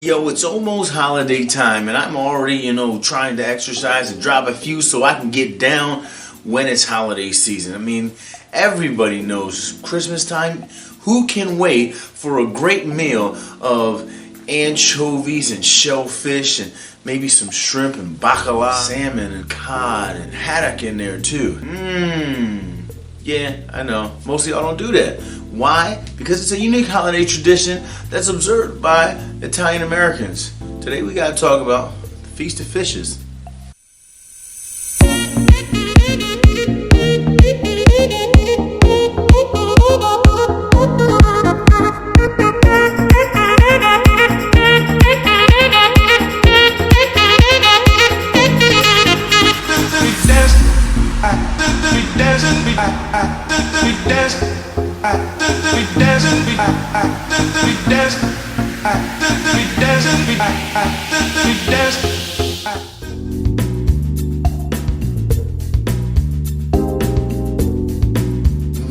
Yo, it's almost holiday time and I'm already, trying to exercise and drop a few so I can get down when it's holiday season. I mean, everybody knows Christmas time. Who can wait for a great meal of anchovies and shellfish and maybe some shrimp and bacala, salmon and cod and haddock in there too? Yeah, I know. Most of y'all don't do that. Why? Because it's a unique holiday tradition that's observed by Italian Americans. Today we gotta talk about the Feast of Fishes.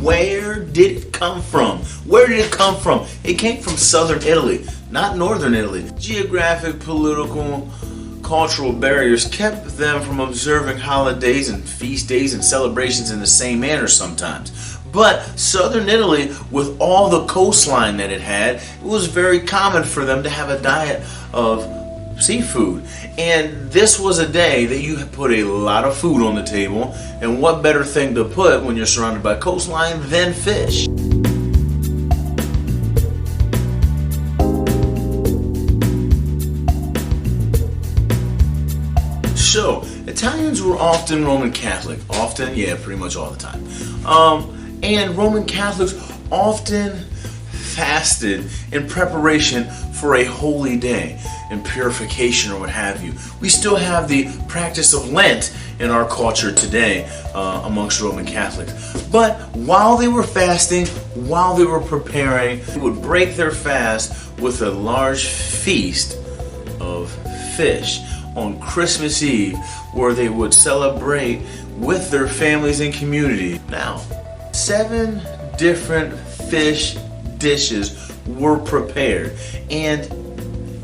Where did it come from? Where did it come from? It came from southern Italy, not northern Italy. Geographic, political, cultural barriers kept them from observing holidays and feast days and celebrations in the same manner sometimes. But southern Italy, with all the coastline that it had, it was very common for them to have a diet of seafood. And this was a day that you put a lot of food on the table, and what better thing to put when you're surrounded by coastline than fish? So, Italians were often Roman Catholic. Often? Yeah, pretty much all the time. And Roman Catholics often fasted in preparation for a holy day, in purification or what have you. We still have the practice of Lent in our culture today amongst Roman Catholics. But while they were fasting, while they were preparing, they would break their fast with a large feast of fish on Christmas Eve, where they would celebrate with their families and community. Now, 7 different fish dishes were prepared, and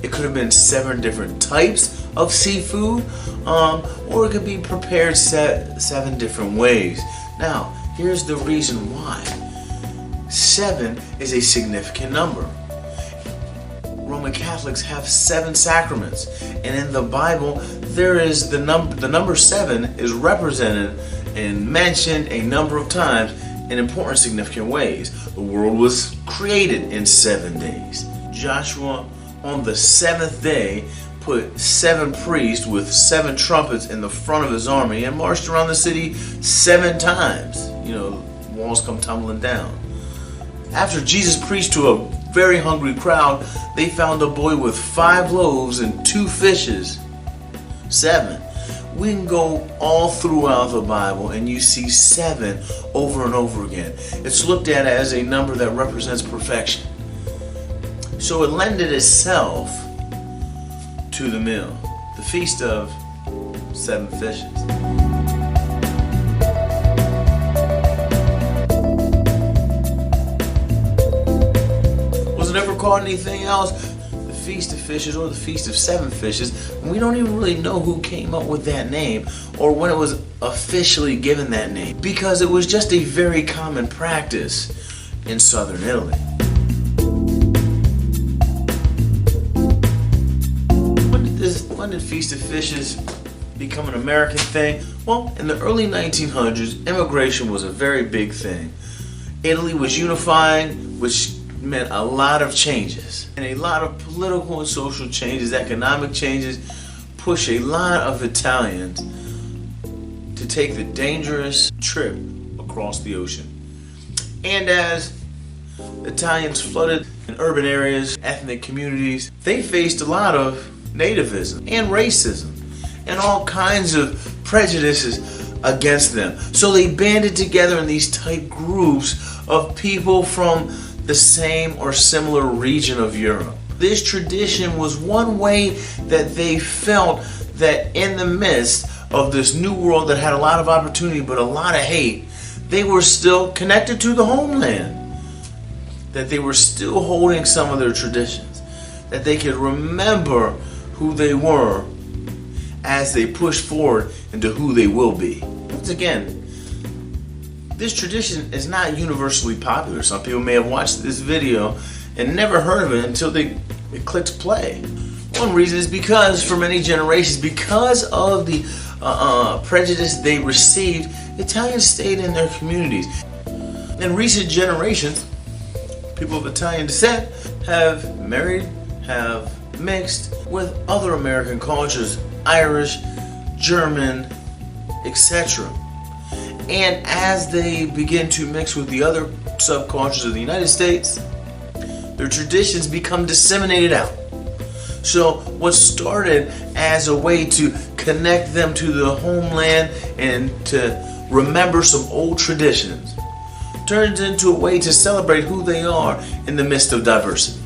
it could have been 7 different types of seafood, or it could be prepared 7 different ways. Now, here's the reason why. 7 is a significant number. Roman Catholics have 7 sacraments, and in the Bible there is the number 7 is represented and mentioned a number of times in important significant ways. The world was created in 7 days. Joshua on the 7th day put 7 priests with 7 trumpets in the front of his army and marched around the city 7 times. Walls come tumbling down. After Jesus preached to a very hungry crowd, they found a boy with 5 loaves and 2 fishes. 7. We can go all throughout the Bible and you see 7 over and over again. It's looked at as a number that represents perfection. So it lended itself to the meal, the feast of 7 fishes. Was it ever called anything else? The Feast of Fishes or the Feast of 7 Fishes, and we don't even really know who came up with that name or when it was officially given that name, because it was just a very common practice in southern Italy. When did Feast of Fishes become an American thing? Well, in the early 1900s, immigration was a very big thing. Italy was unifying, which meant a lot of changes, and a lot of political and social changes, economic changes, push a lot of Italians to take the dangerous trip across the ocean. And as Italians flooded in urban areas, ethnic communities, they faced a lot of nativism and racism and all kinds of prejudices against them. So they banded together in these tight groups of people from the same or similar region of Europe. This tradition was one way that they felt that in the midst of this new world that had a lot of opportunity but a lot of hate, they were still connected to the homeland. that they were still holding some of their traditions, that they could remember who they were as they push forward into who they will be. Once again, this tradition is not universally popular. Some people may have watched this video and never heard of it until it clicked play. One reason is because for many generations, because of the prejudice they received, Italians stayed in their communities. In recent generations, people of Italian descent have married, have mixed with other American cultures, Irish, German, etc. And as they begin to mix with the other subcultures of the United States, their traditions become disseminated out. So what started as a way to connect them to the homeland and to remember some old traditions turns into a way to celebrate who they are in the midst of diversity.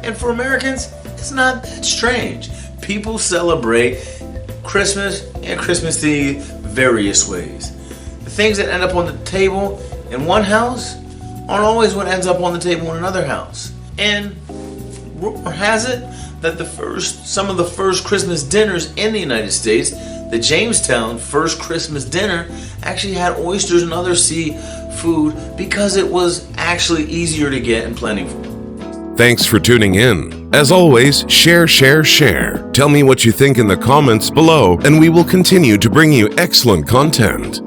And for Americans, it's not that strange. People celebrate Christmas and Christmas Eve various ways. The things that end up on the table in one house aren't always what ends up on the table in another house. And rumor has it that some of the first Christmas dinners in the United States, the Jamestown first Christmas dinner, actually had oysters and other seafood because it was actually easier to get and plentiful. Thanks for tuning in. As always, share. Tell me what you think in the comments below, and we will continue to bring you excellent content.